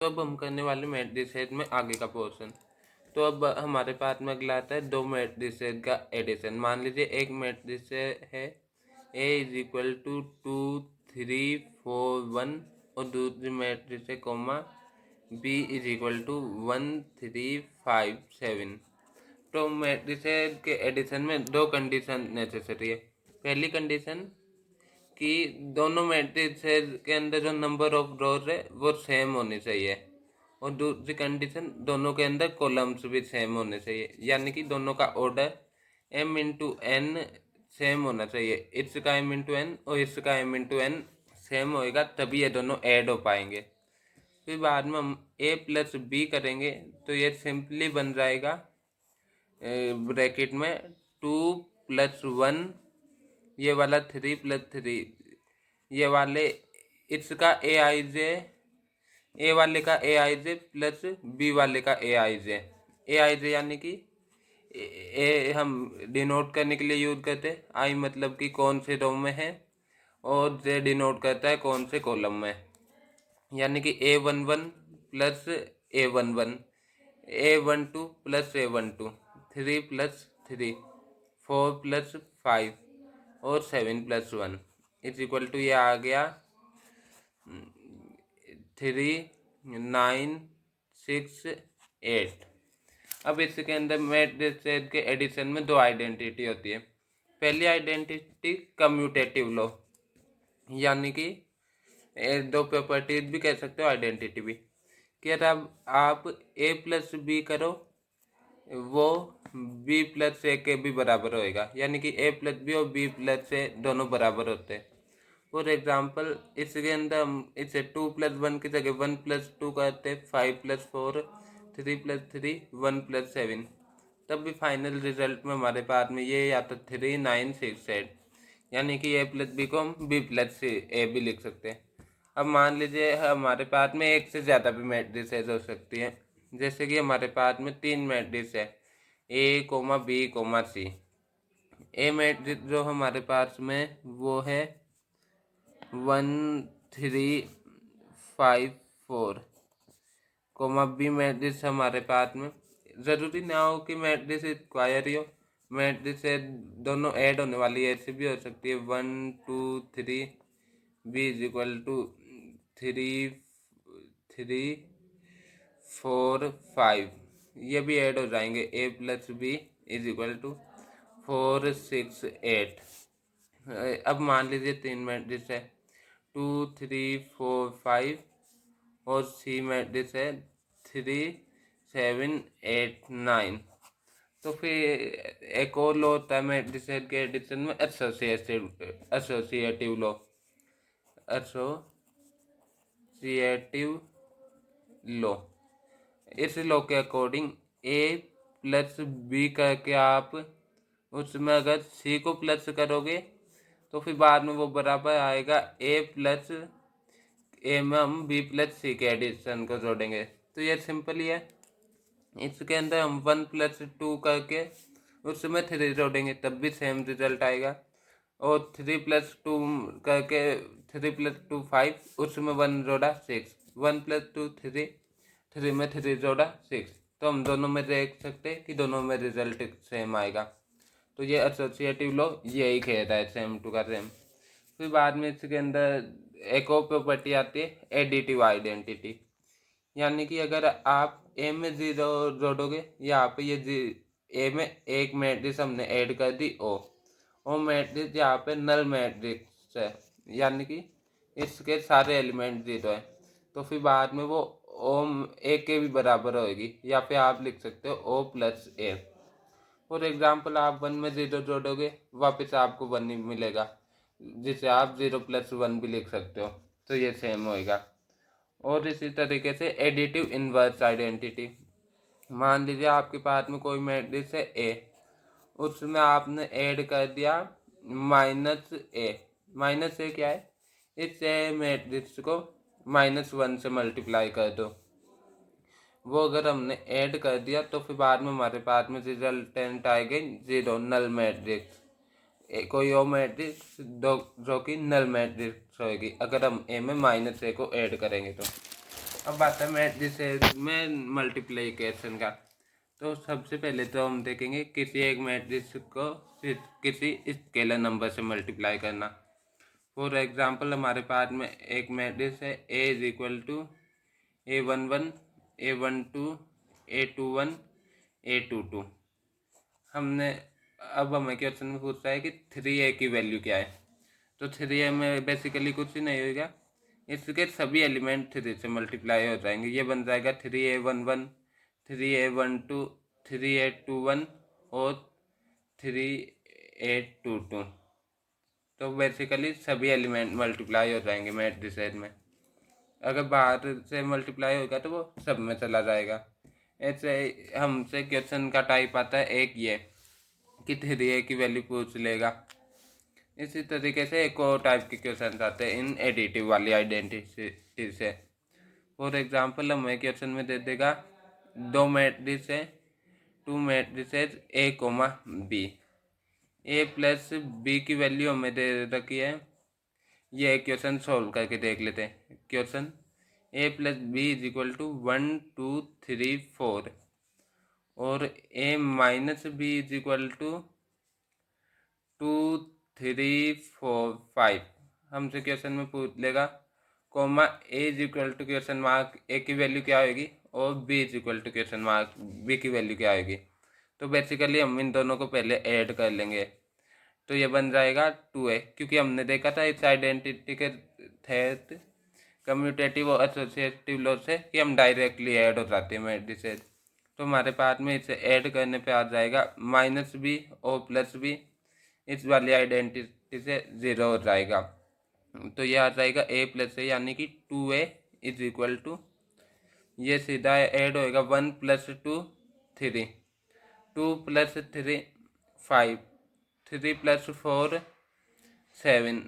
तो अब हम करने वाले मैट्रिसेस में आगे का पोर्शन। तो अब हमारे पास में अगला आता है दो मैट्रिसेस का एडिशन। मान लीजिए एक मैट्रिक्स है A इज इक्वल टू 2 3 4 1 और दूसरी मैट्रिक्स है comma B is equal to 1 3 5 7। तो मैट्रिसेस के एडिशन में दो कंडीशन नेसेसरी है। पहली कंडीशन कि दोनों मैट्रिसेस के अंदर जो नंबर ऑफ रोज है वो सेम होनी चाहिए, और दूसरी कंडीशन दोनों के अंदर कॉलम्स भी सेम होने चाहिए, यानी कि दोनों का ऑर्डर m इंटू एन सेम होना चाहिए। इसका m इंटू एन और इसका m इंटू एन सेम होएगा, तभी ये दोनों ऐड हो पाएंगे। फिर बाद में हम a प्लस बी करेंगे तो ये सिंपली बन जाएगा ब्रैकेट में 2 प्लस 1, ये वाला 3 प्लस 3, ये वाले इसका ए वाले का ए आई जे प्लस बी वाले का ए आई जे, यानी कि ए हम डिनोट करने के लिए यूज करते हैं, आई मतलब कि कौन से रो में है, और जे डिनोट करता है कौन से कॉलम में, यानी कि A11 plus A11, A12 plus A12, 3 plus 3, 4 plus 5 और 7 प्लस 1 इज इक्वल टू ये आ गया 3 9 6 8। अब इसके अंदर मैट्रिसेस के एडिशन में दो आइडेंटिटी होती है। पहली आइडेंटिटी कम्यूटेटिव लॉ, यानी कि दो प्रॉपर्टीज भी कह सकते हो, आइडेंटिटी भी, कि अगर आप a प्लस बी करो वो b प्लस ए के भी बराबर होएगा, यानी कि a प्लस बी और b प्लस ए दोनों बराबर होते हैं। फॉर एग्जाम्पल इसके अंदर हम इसे 2 प्लस 1 की जगह 1 प्लस 2 करते, 5 प्लस 4, 3 प्लस 3, 1 प्लस 7, तब भी फाइनल रिजल्ट में हमारे पास में ये या तो 3 9 6 8, यानी कि a प्लस बी को हम b प्लस ए भी लिख सकते हैं। अब मान लीजिए हमारे पास में एक से ज़्यादा भी मैट्रिसेस हो सकती है, जैसे कि हमारे पास में तीन मैट्रिक्स है a comma B comma C. A matrix जो हमारे पास में वो है 1 3 5 4, कोमा बी मैट्रिक्स हमारे पास में, ज़रूरी ना हो कि मैट्रिक्स स्क्वायर ही हो, मैट्रिक्स से दोनों ऐड होने वाली ऐसी भी हो सकती है 1 2 3 बी इज इक्वल टू 3 3 4 5, ये भी ऐड हो जाएंगे, a plus B is equal to 4 6 8। अब मान लीजिए तीन मैट्रिक्स है 2 3 4 5 और सी मैट्रिक्स है 3 7 8 9। तो फिर एक और लॉ होता है मैट्रिक्स के एडिशन में, एसोसिएटिव लॉ, एसोसिएटिव लॉ। इस लॉ के अकॉर्डिंग a प्लस बी करके आप उसमें अगर c को प्लस करोगे तो फिर बाद में वो बराबर आएगा a प्लस ए में हम b प्लस सी के एडिशन को जोड़ेंगे, तो ये सिंपल ही है। इसके अंदर हम 1 प्लस 2 करके उसमें 3 जोड़ेंगे तब भी सेम रिजल्ट आएगा, और 3 प्लस 2 करके 3 प्लस 2 5, उसमें 1 जोड़ा 6, 1 प्लस 2 3, 3 में 3 जोड़ा 6, तो हम दोनों में देख सकते हैं कि दोनों में रिजल्ट सेम आएगा। तो ये एसोसिएटिव लॉ यही कह रहा है, सेम टू का सेम। फिर बाद में इसके अंदर एक और प्रॉपर्टी आती है एडिटिव आइडेंटिटी, यानी कि अगर आप ए में 0 जोड़ोगे, यहाँ पे ये ए में एक मैट्रिक्स हमने ऐड कर दी ओ मैट्रिक्स यहाँ पे नल मैट्रिक्स है, यानी कि इसके सारे एलिमेंट 0 है, तो फिर बाद में वो ओ ए के भी बराबर होएगी, या फिर आप लिख सकते हो O plus A. For example आप 1 में 0 जोड़ोगे वापस आपको 1 ही मिलेगा, जिसे आप 0 प्लस 1 भी लिख सकते हो, तो ये सेम होएगा। और इसी तरीके से एडिटिव इनवर्स आइडेंटिटी, मान लीजिए आपके पास में कोई मैट्रिक्स है ए, उसमें आपने ऐड कर दिया माइनस ए क्या है, इस ए मैट्रिक्स को -1 से मल्टीप्लाई कर दो, वो अगर हमने ऐड कर दिया तो फिर बाद में हमारे पास में रिजल्टेंट आएगी 0 नल मैट्रिक्स, कोई और मैट्रिक्स जो कि नल मैट्रिक्स होगी अगर हम ए में -a को ऐड करेंगे तो। अब आता है मैट्रिसेस में मल्टीप्लिकेशन का। तो सबसे पहले तो हम देखेंगे किसी एक मैट्रिक्स को किसी स्केलर नंबर से मल्टीप्लाई करना। फॉर एग्जांपल हमारे पास में एक मैट्रिक्स है A = A11 A12 A21 A22। हमने अब हमें क्वेश्चन में पूछता है कि 3A की वैल्यू क्या है। तो 3A में बेसिकली कुछ ही नहीं होगा, इसके सभी एलिमेंट 3 से मल्टीप्लाई हो जाएंगे। ये बन जाएगा 3A11 3A12 3A21 और 3A22। तो बेसिकली सभी एलिमेंट मल्टीप्लाई हो जाएंगे मैट्रिसेस में। अगर बाहर से मल्टीप्लाई होगा तो वो सब में चला जाएगा। ऐसे हमसे क्वेश्चन का टाइप आता है एक ये कि 3A की वैल्यू पूछ लेगा। इसी तरीके से एक और टाइप के क्वेश्चन आते हैं इन एडिटिव वाली आइडेंटिटी से। फॉर एग्जांपल हमें क्वेश्चन में दे देगा दो मैट्रिक्स है, to matrices A, B। A plus B की वैल्यू हमें दे रखी है। ये क्वेश्चन सॉल्व करके देख लेते हैं। क्वेश्चन A + B = 1 2 3 4 और A - B = 2 3 4 5। हमसे क्वेश्चन में पूछ लेगा comma A = question mark A की वैल्यू क्या होगी और B = क्वेश्चन मार्क B की वैल्यू क्या होगी। तो बेसिकली हम इन दोनों को पहले ऐड कर लेंगे। तो ये बन जाएगा 2A, क्योंकि हमने देखा था इस आइडेंटिटी के तहत कम्यूटेटिव और एसोसिएटिव लॉ से कि हम डायरेक्टली ऐड हो जाते हैं मैट्रिसेस। तो हमारे पास में इसे ऐड करने पे आ जाएगा -B और +B। इस वाली आइडेंटिटी से 0 हो जाएगा। तो ये आ जाएगा A + A यानी कि 2A = ये सीधा ऐड होएगा 1 + 2 3 2 + 3 5 3 + 4 7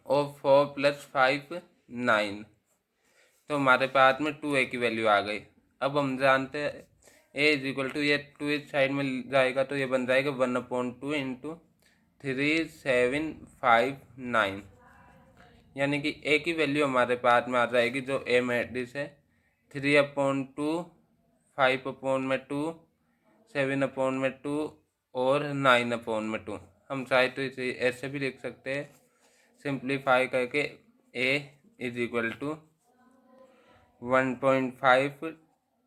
और 4 + 5 9। तो हमारे पास में 2A की वैल्यू आ गई। अब हम जानते हैं A = ये 2 इस साइड में जाएगा तो ये बन जाएगा 1/2 × 3 7 5 9, यानी कि A की वैल्यू हमारे पास में आ जाएगी जो A मैट्रिक्स है 3/2 5/2 7/2 और 9/2। हम चाहे तो इसे ऐसे भी लिख सकते हैं सिंप्लीफाई करके A = 1.5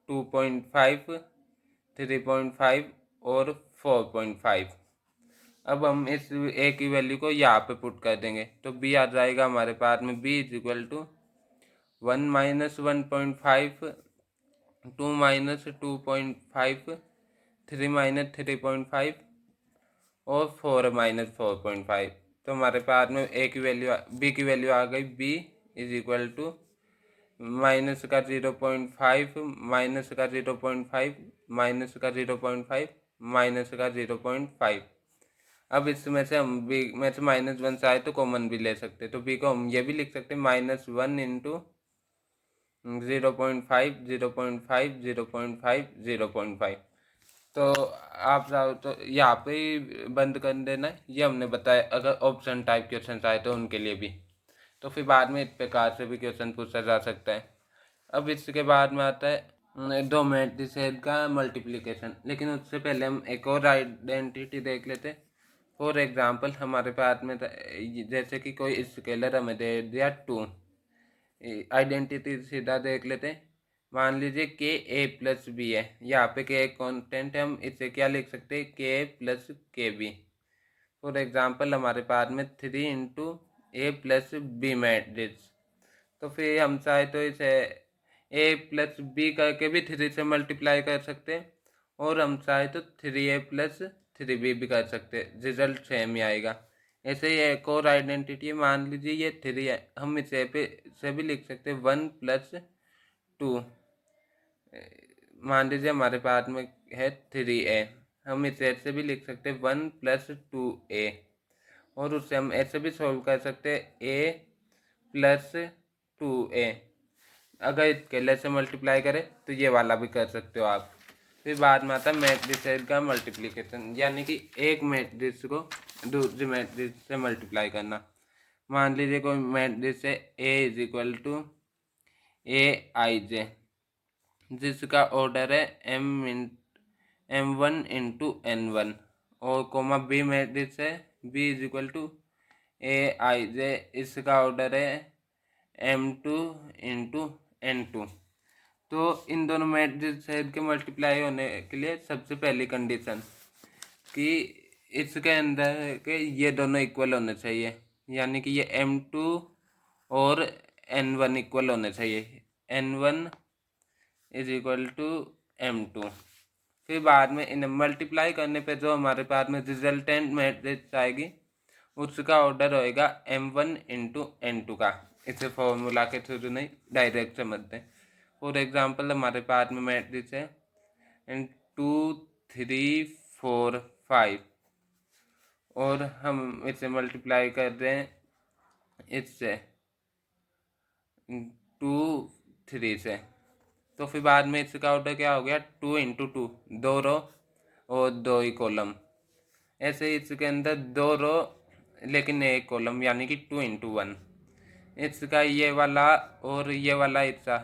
2.5 3.5 और 4.5। अब हम इस A की वैल्यू को यहाँ पे पुट कर देंगे तो B आ जाएगा हमारे पास में B = 1 - 1.5 2 - 2.5 3 - 3.5 और 4 - 4.5। तो हमारे पास में B की वैल्यू आ गई B = माइनस का 0.5 माइनस का 0.5 माइनस का 0.5 माइनस का 0.5। अब इसमें से हम B में से -1 चाहे तो कॉमन भी ले सकते, तो B को हम ये भी लिख सकते हैं -1 × 0.5 0.5 0.5 0.5। तो आप चाहो तो यहाँ पे ही बंद कर देना है। ये हमने बताया अगर ऑप्शन टाइप क्वेश्चन आए तो उनके लिए भी, तो फिर बाद में इस प्रकार से भी क्वेश्चन पूछा जा सकता है। अब इसके बाद में आता है दो मैट्रिसेस का मल्टीप्लिकेशन, लेकिन उससे पहले हम एक और आइडेंटिटी देख लेते हैं। फॉर एग्जांपल हमारे पास में जैसे कि कोई स्केलर हमें दे दिया 2। आइडेंटिटी सीधा देख लेते हैं। मान लीजिए कि A + B है, यहाँ पे K एक कॉन्स्टेंट है, हम इसे क्या लिख सकते हैं K + KB। फॉर एग्जांपल हमारे पास में 3 × A + B मैट्रिक्स। तो फिर हम चाहे तो इसे A + B करके भी 3 से मल्टीप्लाई कर सकते हैं और हम चाहे तो 3A + 3B भी कर सकते हैं, रिजल्ट सेम ही आएगा। ऐसे ही एक और आइडेंटिटी है, मान लीजिए ये 3 है, हम इसे से भी लिख सकते हैं 1 + 2। मान लीजिए हमारे पास में है 3A, हम इसे ऐसे भी लिख सकते हैं 1 + 2A और उससे हम ऐसे भी सॉल्व कर सकते हैं A + 2A। अगर स्केलर से मल्टीप्लाई करें तो ये वाला भी कर सकते हो आप। फिर बाद में आता है मैट्रिसेस का मल्टीप्लिकेशन, यानी कि एक मैट्रिक्स को दूसरी मैट्रिक्स से मल्टीप्लाई करना। मान लीजिए कोई मैट्रिक्स है A = Aij, जिसका ऑर्डर है M1 × N1 और कोमा बी मैट्रिक्स है B = Aij, इसका ऑर्डर है M2 × N2। तो इन दोनों मैट्रिक्स के मल्टीप्लाई होने के लिए सबसे पहली कंडीशन कि इसके अंदर के ये दोनों इक्वल होने चाहिए, यानी कि ये M2 और N1 इक्वल होने चाहिए, N1 = M2। फिर बाद में इन्हें मल्टीप्लाई करने पे जो हमारे पास में रिजल्टेंट मैट्रिक्स आएगी उसका ऑर्डर होएगा M1 × N2 का। इसे फॉर्मूला के थ्रू नहीं, डायरेक्ट समझते हैं। फॉर एग्जांपल हमारे पास में मैट्रिक्स है 2 3 4 5 और हम इसे मल्टीप्लाई कर रहे हैं इससे 2 3 से, तो फिर बाद में इसका ऑर्डर क्या हो गया 2 × 2, 2 रो और 2 ही कॉलम। ऐसे ही इसके अंदर 2 रो लेकिन 1 कॉलम, यानी कि 2 × 1। इसका ये वाला और ये वाला हिस्सा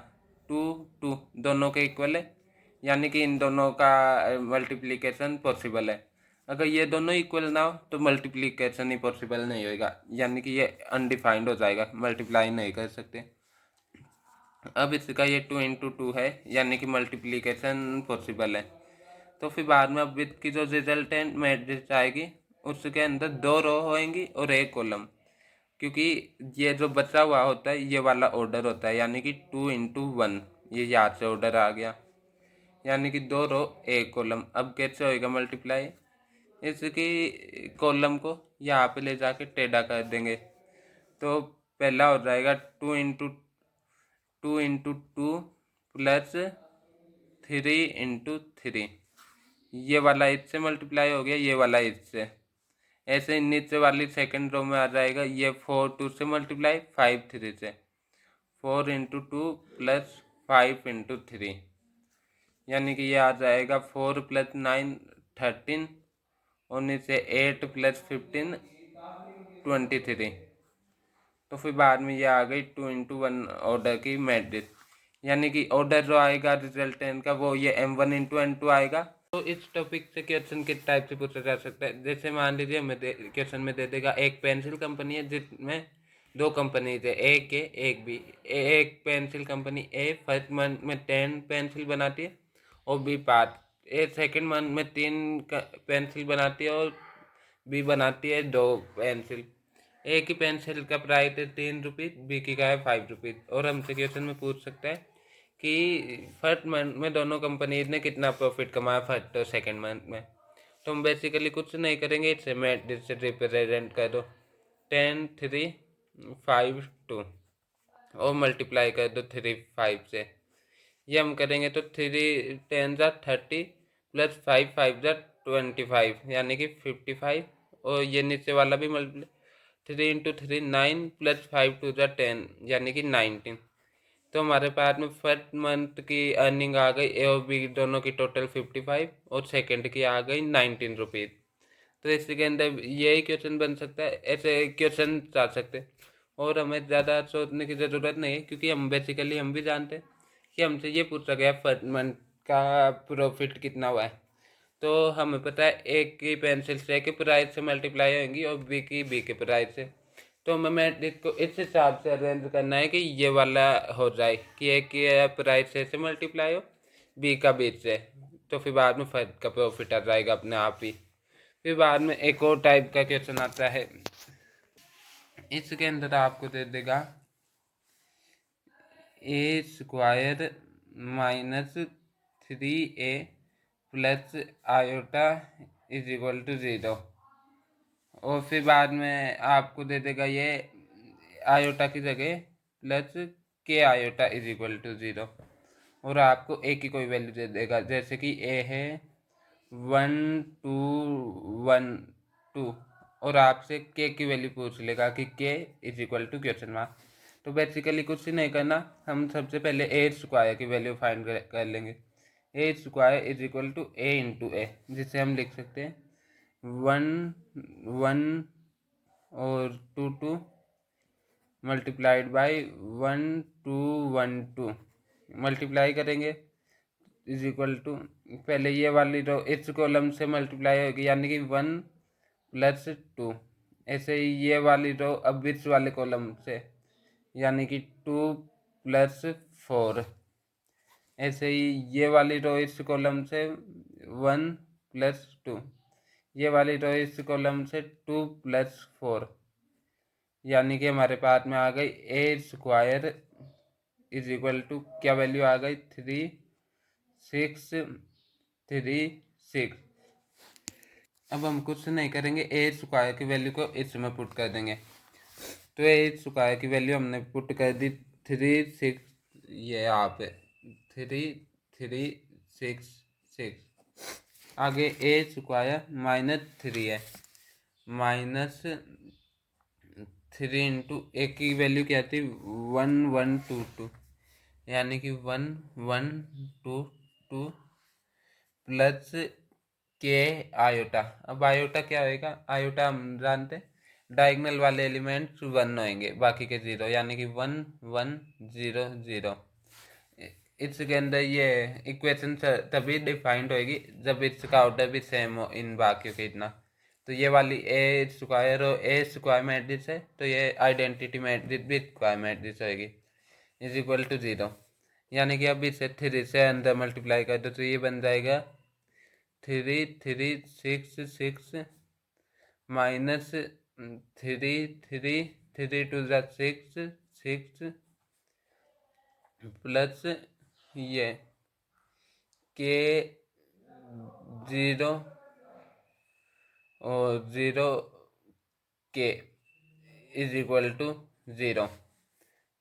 2 2 दोनों के इक्वल है, यानी कि इन दोनों का मल्टीप्लिकेशन पॉसिबल है। अगर ये दोनों इक्वल ना हो तो मल्टीप्लिकेशन ही पॉसिबल नहीं होगा, यानी कि ये अनडिफाइंड हो जाएगा, मल्टीप्लाई नहीं कर सकते। अब इसका ये 2 × 2 है, यानी कि मल्टीप्लिकेशन पॉसिबल है। तो फिर बाद में अब की जो रिजल्टेंट मैट्रिक्स आएगी उसके अंदर 2 रो होएंगी और 1 कॉलम, क्योंकि ये जो बचा हुआ होता है ये वाला ऑर्डर होता है, यानी कि 2 × 1, ये यहाँ से ऑर्डर आ गया, यानी कि 2 रो 1 कॉलम। अब कैसे होएगा मल्टीप्लाई, इसकी कॉलम को यहाँ पे ले जाके टेढ़ा कर देंगे, तो पहला हो जाएगा 2 × 2 प्लस 3 × 3, ये वाला इससे मल्टीप्लाई हो गया, ये वाला इससे। ऐसे नीचे वाली सेकंड रो में आ जाएगा ये 4 2 से मल्टीप्लाई 5 3 से, 4 × 2 प्लस 5 × 3, यानी कि ये आ जाएगा 4 + 9 13 और नीचे 8 + 15 23। तो फिर बाद में ये आ गई 2 × 1 ऑर्डर की मैट्रिक्स, यानी कि ऑर्डर जो आएगा रिजल्टेंट का वो ये M1 × N2 आएगा। तो इस टॉपिक से क्वेश्चन किस टाइप से पूछा जा सकता है, जैसे मान लीजिए हमें क्वेश्चन में दे देगा एक पेंसिल कंपनी है जिसमें 2 कंपनीज है, एक ए एक बी। एक पेंसिल कंपनी ए फर्स्ट मंथ में 10 पेंसिल बनाती है और बी 5। ए सेकेंड मंथ में 3 पेंसिल बनाती है और बी बनाती है 2 पेंसिल। ए की पेंसिल का प्राइस है 3 रुपीज़, बी की का है 5 रुपीज़। और हमसे क्वेश्चन में पूछ सकता है कि फर्स्ट मंथ में दोनों कंपनीज ने कितना प्रॉफिट कमाया फर्स्ट और सेकेंड मंथ में। तो हम बेसिकली कुछ नहीं करेंगे, इससे मैं से रिप्रेजेंट कर दो 10 3 5 2 और मल्टीप्लाई कर दो 3 5 से। ये हम करेंगे तो 3 10 30 प्लस 5 5 25, यानी कि 55। और ये नीचे वाला भी मल्टीप्लाई 3 × 3 9 प्लस 5 2 10, यानी कि 19। तो हमारे पास में फर्स्ट मंथ की अर्निंग आ गई ए और बी दोनों की टोटल 55 और सेकंड की आ गई 19 रुपीज़। तो इसके अंदर यही क्वेश्चन बन सकता है, ऐसे क्वेश्चन आ सकते हैं और हमें ज़्यादा सोचने की ज़रूरत नहीं है, क्योंकि हम बेसिकली हम भी जानते हैं कि हमसे ये पूछा गया फर्स्ट मंथ का प्रॉफिट कितना हुआ है। तो हमें पता है एक की पेंसिल से के प्राइस से मल्टीप्लाई होंगी और बी की बी के प्राइस से। तो हमें इसको इस हिसाब से अरेंज करना है कि ये वाला हो जाए कि एक की प्राइस से मल्टीप्लाई हो बी का बी से, तो फिर बाद में फर्स्ट का प्रॉफिट आ जाएगा अपने आप ही। फिर बाद में एक और टाइप का क्वेश्चन आता है, इसके अंदर आपको दे देगा A² - 3A प्लस आयोटा = 0। और फिर बाद में आपको दे देगा ये आयोटा की जगह प्लस के आयोटा = 0 और आपको ए की कोई वैल्यू दे देगा, जैसे कि ए है 1 2 1 2 और आपसे के की वैल्यू पूछ लेगा कि के = ? तो बेसिकली कुछ नहीं करना, हम सबसे पहले A² की वैल्यू फाइंड कर लेंगे। A² = A × A, जिसे हम लिख सकते हैं 1 1 और 2 2 मल्टीप्लाइड बाई 1212 मल्टीप्लाई करेंगे इज इक्वल टू, पहले ये वाली रो इस कॉलम से मल्टीप्लाई होगी यानी कि 1+2। ऐसे ही ये वाली रो अब इस वाले कॉलम से यानी कि 2+4। ऐसे ही ये वाली रो इस कॉलम से 1+2, ये वाली रो इस कॉलम से 2+4, यानी कि हमारे पास में आ गई A² इज इक्वल टू क्या वैल्यू आ गई 3636। अब हम कुछ नहीं करेंगे, A² की वैल्यू को इसमें पुट कर देंगे। तो A² की वैल्यू हमने पुट कर दी 36, ये यहाँ पे 3366। आगे A² -3 है, -3 इंटू ए की वैल्यू क्या थी 1122, यानी कि 1122 प्लस के आयोटा। अब आयोटा क्या होएगा, आयोटा हम जानते डायगोनल वाले एलिमेंट्स 1 होंगे, बाकी के 0, यानी कि 1100। इसके अंदर ये इक्वेशन तभी डिफाइंड होएगी जब इसका ऑर्डर भी सेम हो इन बाकियों के इतना। तो ये वाली A² और A² मैट्रिक्स है, तो ये आइडेंटिटी मैट्रिक्स भी स्क्वायर मैट्रिक्स होएगी इज इक्वल टू 0। यानी कि अब इसे 3 से अंदर मल्टीप्लाई कर दो तो ये बन जाएगा 3366 माइनस 3 प्लस ये के 0 और 0 के इज इक्वल टू 0।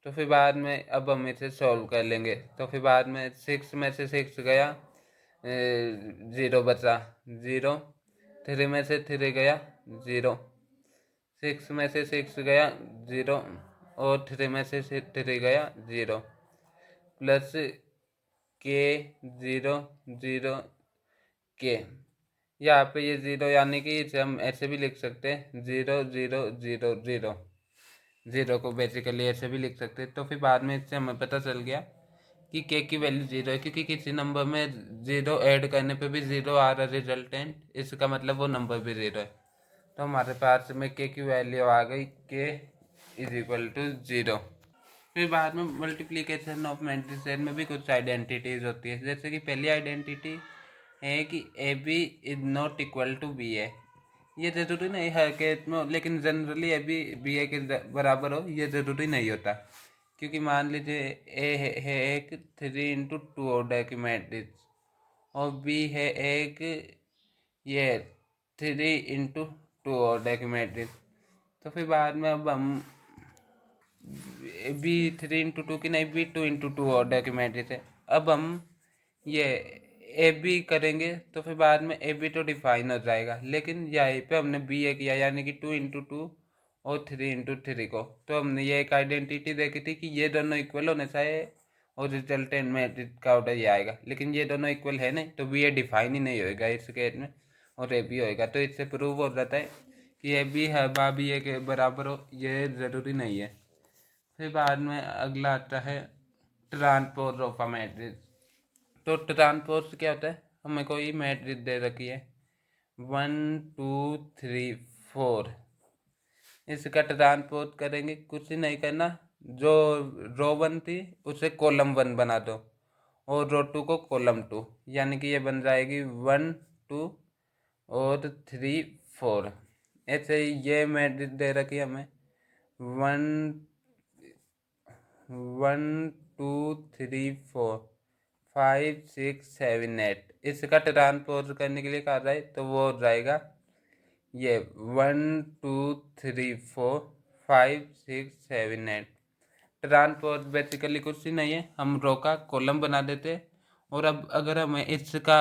तो फिर बाद में अब हम इसे सॉल्व कर लेंगे। तो फिर बाद में 6 में से 6 गया, 0 बचा, 0, 3 में से 3 गया 0, 6 में से 6 गया 0 और 3 में से 3 गया 0, प्लस के 0 0 के, यहाँ पे ये 0 यानी कि इसे हम ऐसे भी लिख सकते हैं 0 0 0 0, 0 को बेसिकली ऐसे भी लिख सकते हैं। तो फिर बाद में इससे हमें पता चल गया कि के की वैल्यू 0 है, क्योंकि किसी नंबर में 0 ऐड करने पे भी 0 आ रहा रिजल्टेंट, इसका मतलब वो नंबर भी 0 है। तो हमारे पास में के की वैल्यू आ गई के इज इक्वल टू 0। फिर बाद में मल्टीप्लिकेशन ऑफ मैट्रिसेस में भी कुछ आइडेंटिटीज होती है, जैसे कि पहली आइडेंटिटी है कि A B is not equal to B A. ये ज़रूरी नहीं हर केस में, लेकिन generally A B B A के बराबर हो ये ज़रूरी नहीं होता, क्योंकि मान लीजिए ए है एक 3x2 ऑर्डर की मैट्रिक्स और बी है एक ये 3x2 ऑर्डर की मैट्रिक्स। तो फिर बाद में अब हम बी 3x2 की नहीं, बी 2x2 ऑर्डर की मैट्रिक्स है। अब हम ये ए बी करेंगे तो फिर बाद में ए बी तो डिफाइन हो जाएगा, लेकिन यहाँ पे हमने बी ए किया यानी कि 2x2 और 3x3 को। तो हमने ये एक आइडेंटिटी देखी थी कि ये दोनों इक्वल होने चाहिए और रिजल्टेंट मैट्रिक्स का ऑर्डर ये आएगा, लेकिन ये दोनों इक्वल है नहीं, तो बी ए डिफाइन ही नहीं होएगा इस केस में और ए बी होएगा। तो इससे प्रूव हो जाता है कि ए बी है बा बी ए के बराबर हो, ये ज़रूरी नहीं है। फिर बाद में अगला आता है ट्रांसपोज ऑफ अ मैट्रिक्स। तो ट्रांसपोज क्या होता है, हमें कोई मैट्रिक्स दे रखी है 1 2 3 4, इसका ट्रांसपोज करेंगे, कुछ नहीं करना, जो रो 1 थी उसे कॉलम 1 बना दो और रो 2 को कॉलम 2, यानी कि ये बन जाएगी 1 2 और 3 4। ऐसे ही ये मैट्रिक्स दे रखी है हमें 1 1 2 3 4 5 6 7 8, इसका ट्रांसपोज करने के लिए कहा जाए तो वो हो जाएगा ये 1 2 3 4 5 6 7 8। ट्रांसपोज बेसिकली कुछ ही नहीं है, हम रो का कॉलम बना देते और अब अगर हम इसका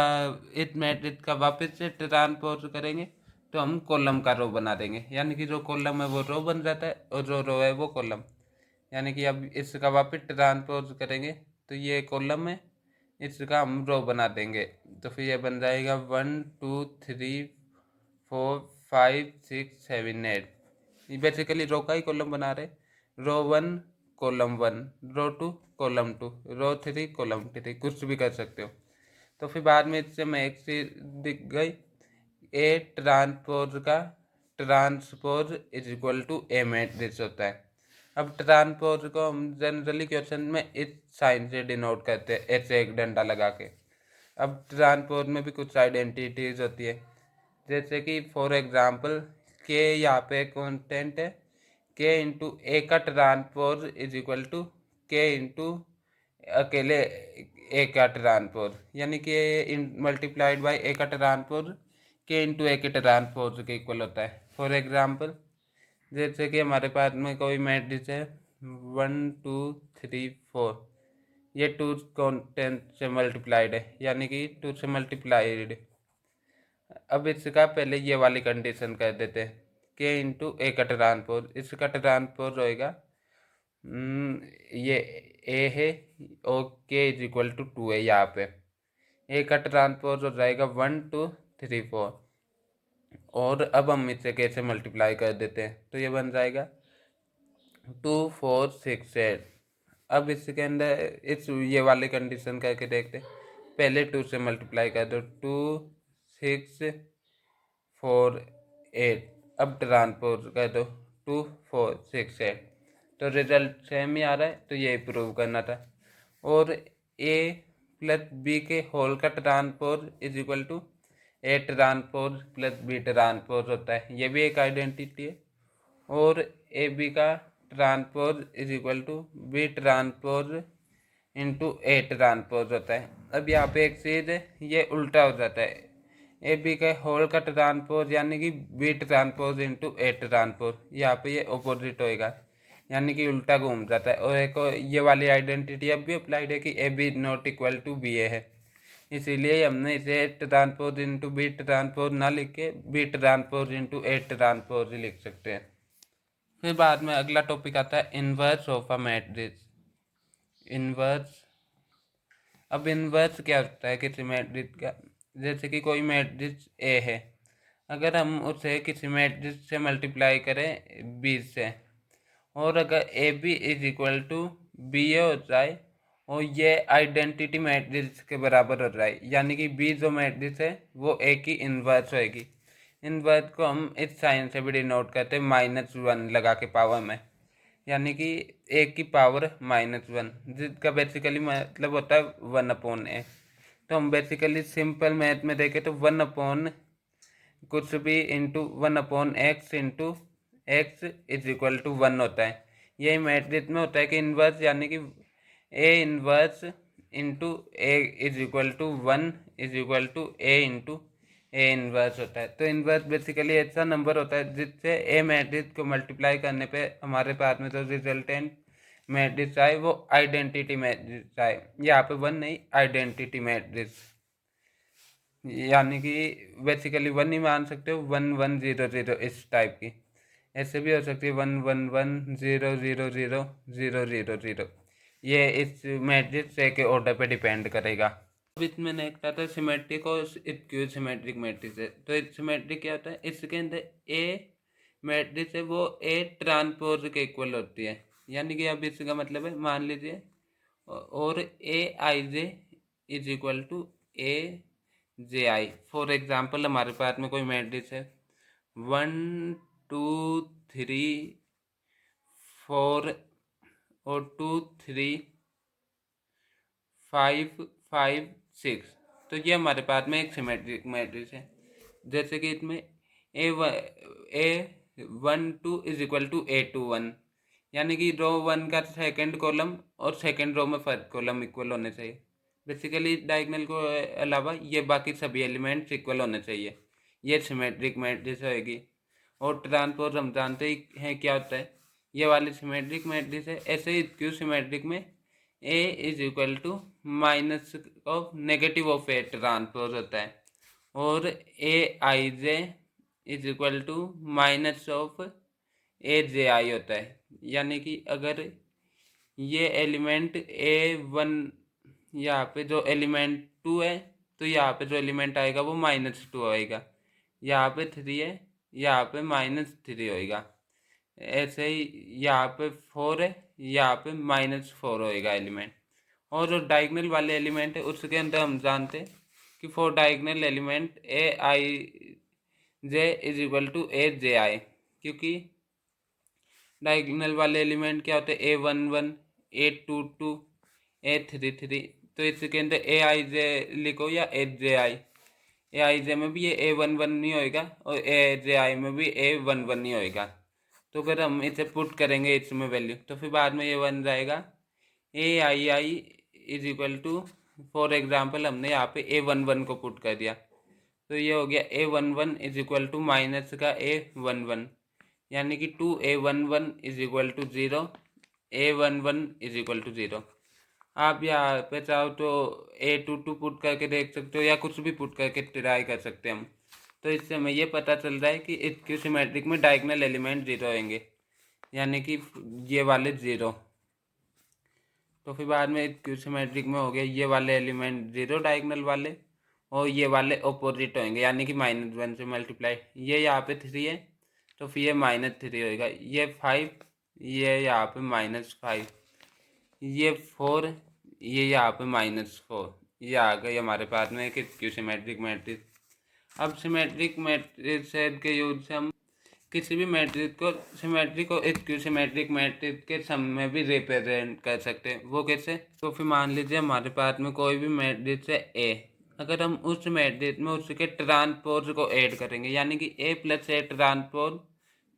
इस मैट्रिक्स का वापस से ट्रांसपोज करेंगे तो हम कॉलम का रो बना देंगे, यानी कि जो कॉलम है वो रो बन जाता है और जो रो है वो कॉलम। यानी कि अब इसका वापस ट्रांसपोज करेंगे तो ये कॉलम है, इसका हम रो बना देंगे, तो फिर ये बन जाएगा 1 2 3 4 5 6 7 8। ये बेसिकली रो का ही कॉलम बना रहे, रो 1 कॉलम 1, रो 2 कॉलम 2, रो 3 कॉलम 3, कुछ भी कर सकते हो। तो फिर बाद में इससे मैं एक चीज दिख गई, ए ट्रांसपोज का transpose is equal to A matrix होता है। अब ट्रांसपोज को हम जनरली क्वेश्चन में इस साइन से डिनोट करते हैं, ऐसे एक डंडा लगा के। अब ट्रांसपोज में भी कुछ आइडेंटिटीज होती है, जैसे कि फॉर एग्जांपल के यहाँ पे कांस्टेंट है, के इंटू ए का ट्रांसपोज इज इक्वल टू के इंटू अकेले ए का ट्रांसपोज, यानी कि मल्टीप्लाइड बाय ए का ट्रांसपोज के इंटू ए के ट्रांसपोज के इक्वल होता है। फॉर एग्जांपल जैसे कि हमारे पास में कोई मैट्रिक्स है 1 2 3 4, ये 2 कांस्टेंट से मल्टीप्लाइड है, यानी कि 2 से मल्टीप्लाइड। अब इसका पहले ये वाली कंडीशन कर देते हैं, के इंटू ए का ट्रांसपोज, इसका ट्रांसपोज होएगा ये ए है और के इज इक्वल टू 2 है, यहाँ पे ए का ट्रांसपोज हो जाएगा 1 2 3 4। और अब हम इसे कैसे मल्टीप्लाई कर देते हैं, तो ये बन जाएगा 2 4 6 8। अब इसके अंदर इस ये वाली कंडीशन करके देखते हैं, पहले 2 से मल्टीप्लाई कर दो, 2 6 4 8। अब ट्रांसपोज कर दो 2 4 6 8, तो रिजल्ट सेम ही आ रहा है, तो ये प्रूव करना था। और ए प्लस बी के होल का transpose is equal to A transpose plus B transpose होता है, ये भी एक आइडेंटिटी है। और ए बी का transpose is equal to B transpose into A transpose होता है। अब यहाँ पे एक चीज़ है, ये उल्टा हो जाता है, ए बी का होल का ट्रांसपोज यानी कि B transpose into A transpose, यहाँ पे ये ऑपोजिट होएगा, यानी कि उल्टा घूम जाता है। और एक ये वाली आइडेंटिटी अब भी अप्लाइड है कि A B not equal to B A है, इसीलिए हमने इसे ट्रांसपोज इंटू बी ट्रांसपोज ना लिख के B transpose into A transpose ही लिख सकते हैं। फिर बाद में अगला टॉपिक आता है inverse of a matrix. Inverse, अब इनवर्स क्या होता है किसी मैट्रिक्स का, जैसे कि कोई मैट्रिक्स ए है, अगर हम उसे किसी मैट्रिक्स से मल्टीप्लाई करें बी से, और अगर A B is equal to B A हो जाए और ये आइडेंटिटी मैट्रिक्स के बराबर हो जाए, यानी कि बी जो मैट्रिक्स है वो ए की इनवर्स होएगी। इनवर्स को हम इस साइन से भी डिनोट करते हैं -1 लगा के पावर में, यानी कि ए की पावर -1, जिसका बेसिकली मतलब होता है 1/a। तो हम बेसिकली सिंपल मैथ में देखें तो 1/ कुछ भी into 1/x into x is equal to 1 होता है। यही मैट्रिक्स में होता है कि इनवर्स, यानी कि A inverse into A is equal to 1 is equal to A into A inverse होता है। तो इनवर्स बेसिकली ऐसा नंबर होता है जिससे ए मैट्रिक्स को मल्टीप्लाई करने पे हमारे पास में जो रिजल्टेंट मैट्रिक्स आए वो आइडेंटिटी मैट्रिक्स आए। यहाँ पे 1 नहीं, आइडेंटिटी मैट्रिक्स, यानी कि बेसिकली 1 ही मान सकते हो, 1 1 0 0 इस टाइप की। ऐसे भी हो सकती है 1 1 1 0 0 0 0 0 0। ये इस मैट्रिक्स के ऑर्डर पे डिपेंड करेगा। अब इसमें नेक्स्ट आता है सिमेट्रिक और स्क्यू सिमेट्रिक मैट्रिक्स है। तो सिमेट्रिक क्या होता है, इसके अंदर ए मैट्रिक्स है वो ए ट्रांसपोज के इक्वल होती है, यानी कि अब इसका मतलब है मान लीजिए और A I J is equal to A J I. For example हमारे पास में कोई मैट्रिक्स है 1 2 3 4 और 2 3 5 5 6, तो ये हमारे पास में एक सिमेट्रिक मैट्रिक्स है। जैसे कि इसमें ए 1 2 इज इक्वल टू ए 2 1, यानी कि रो 1 का सेकंड कॉलम और सेकंड रो में फर्स्ट कॉलम इक्वल होने चाहिए। बेसिकली डायगोनल को अलावा ये बाकी सभी एलिमेंट्स इक्वल होने चाहिए, ये सिमेट्रिक मैट्रिक्स होएगी। और ट्रांसपोज हम जानते ही हैं क्या होता है, ये वाली सिमेट्रिक मैट्रिक्स है। ऐसे ही स्क्यू सिमेट्रिक में A is equal to minus of negative of A transpose होता है, और A I J is equal to minus of A J I होता है। यानी कि अगर ये एलिमेंट A1, यहाँ पे जो एलिमेंट 2 है तो यहाँ पे जो एलिमेंट आएगा वो -2 आएगा, यहाँ पे 3 है यहाँ पे -3 होएगा। ऐसे ही यहाँ पे 4 है, यहाँ पे -4 होएगा एलिमेंट। और जो डायगनल वाले एलिमेंट है उसके अंदर हम जानते हैं कि for diagonal element Aij is equal to Aj, क्योंकि डायगोनल वाले एलिमेंट क्या होते हैं A11, A22, A33। तो इसके अंदर Aij लिखो या Aj। Aij में भी ये A11 नहीं होएगा और Aj में भी A11 नहीं होएगा। तो अगर हम इसे पुट करेंगे इसमें वैल्यू तो फिर बाद में ये बन जाएगा Aii is equal to, for example हमने यहाँ पे A11 को पुट कर दिया तो ये हो गया A11 is equal to minus का A11, यानी कि 2A11 is equal to 0, A11 is equal to 0। आप यहाँ पे चाहो तो A22 पुट करके देख सकते हो या कुछ भी पुट करके ट्राई कर सकते हैं हम। तो इससे हमें ये पता चल रहा है कि इक्यू सिमेट्रिक में डायगोनल एलिमेंट 0 होंगे, यानी कि ये वाले 0। तो फिर बाद में इक्यू सिमेट्रिक में हो गया ये वाले एलिमेंट 0 डायगोनल वाले, और ये वाले ऑपोजिट होंगे यानी कि -1 से मल्टीप्लाई। ये यहाँ पे 3 है तो फिर ये -3 होएगा, ये 5, ये यहाँ पे -5, ये 4, ये यहाँ पे -4। ये आ गई हमारे पास में एक इक्यू सिमेट्रिक मैट्रिक्स। अब सिमेट्रिक मैट्रिक्स के यूज से हम किसी भी मैट्रिक्स को सिमेट्रिक और इक्यू सिमेट्रिक मैट्रिक्स के सम में भी रिप्रेजेंट कर सकते हैं। वो कैसे? तो फिर मान लीजिए हमारे पास में कोई भी मैट्रिक्स है ए, अगर हम उस मैट्रिक्स में उसके ट्रांसपोज को ऐड करेंगे यानी कि A + A ट्रांसपोज,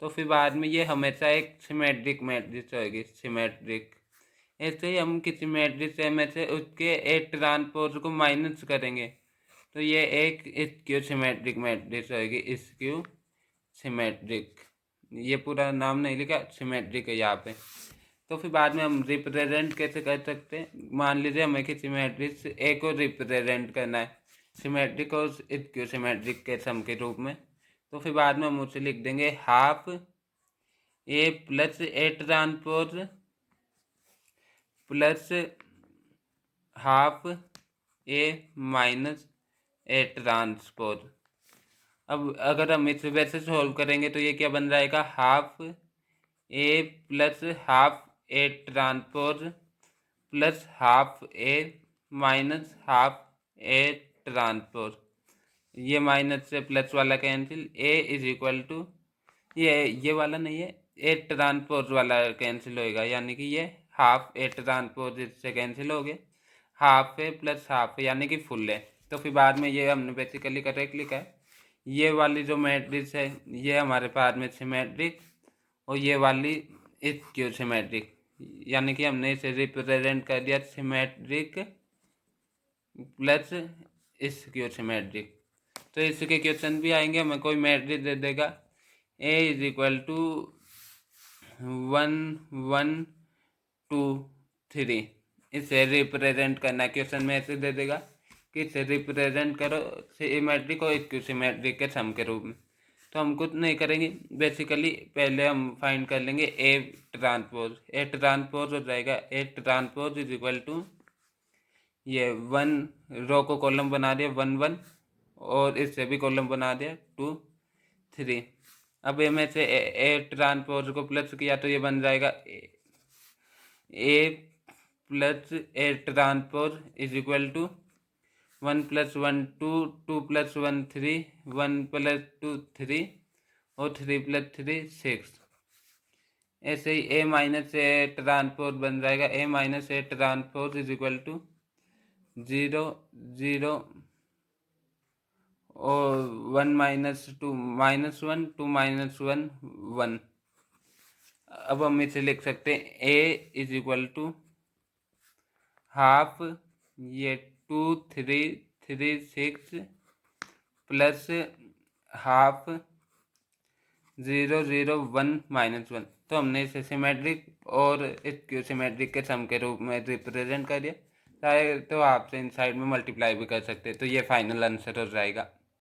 तो फिर बाद में ये हमेशा एक सिमेट्रिक मैट्रिक्स होगी, सिमेट्रिक। ऐसे ही हम किसी मैट्रिक्स में से उसके A ट्रांसपोज को माइनस करेंगे तो ये एक स्क्यू सिमेट्रिक मैट्रिक्स होगी, स्क्यू सिमेट्रिक। ये पूरा नाम नहीं लिखा, सिमेट्रिक है यहाँ पे। तो फिर बाद में हम रिप्रेजेंट कैसे कर सकते हैं? मान लीजिए हमें किसी मैट्रिक्स ए को रिप्रेजेंट करना है सिमेट्रिक और इक्यू सिमेट्रिक के सम के रूप में, तो फिर बाद में हम उसे लिख देंगे half A + A transpose plus half A - A transpose. अब अगर हम इसे वैसे सॉल्व करेंगे तो ये क्या बन जाएगा, half A + half A transpose plus half A - half A transpose. ये माइनस से प्लस वाला cancel, A is equal to ये वाला नहीं है, A ट्रांसपोज वाला कैंसिल होएगा, यानी कि ये हाफ A ट्रांसपोज इससे कैंसिल हो गए, हाफ A + हाफ यानी कि फुल है। तो फिर बाद में ये हमने बेसिकली करेक्ट लिखा है। ये वाली जो मैट्रिक्स है ये हमारे पास में सिमेट्रिक और ये वाली इक्यू सिमेट्रिक, यानी कि हमने इसे रिप्रेजेंट कर दिया सिमेट्रिक प्लस इक्यू सिमेट्रिक। तो इसके क्वेश्चन भी आएंगे, हमें कोई मैट्रिक्स दे देगा A इज इक्वल टू 1 1 2 3, इसे रिप्रेजेंट करना क्वेश्चन में ऐसे दे देगा कि इसे रिप्रेजेंट करो सिमेट्रिक और इक्यू सिमेट्रिक के सम के रूप में। तो हम कुछ नहीं करेंगे, बेसिकली पहले हम फाइंड कर लेंगे A ट्रांसपोज। A ट्रांसपोज हो जाएगा A transpose is equal to, ये 1 रो को कॉलम बना दिया 1 1 और इससे भी कॉलम बना दिया 2 3। अब ए में से A ट्रांसपोज को प्लस किया तो ये बन जाएगा A + A transpose is equal to 1 + 1 2, 2 + 1 3, 1 + 2 3 और 3 + 3 6। ऐसे ही A - A ट्रांसपोज बन जाएगा A - A transpose is equal to 0 0 और 1 - 2 -1 2 - 1 1। अब हम इसे लिख सकते हैं A is equal to half ये 2 3 3 6 प्लस हाफ 0 0 1 -1। तो हमने इसे सिमेट्रिक और इक्यू सिमेट्रिक के सम के रूप में रिप्रेजेंट कर दिया। चाहे तो आपसे इन साइड में मल्टीप्लाई भी कर सकते हैं। तो ये फाइनल आंसर हो जाएगा।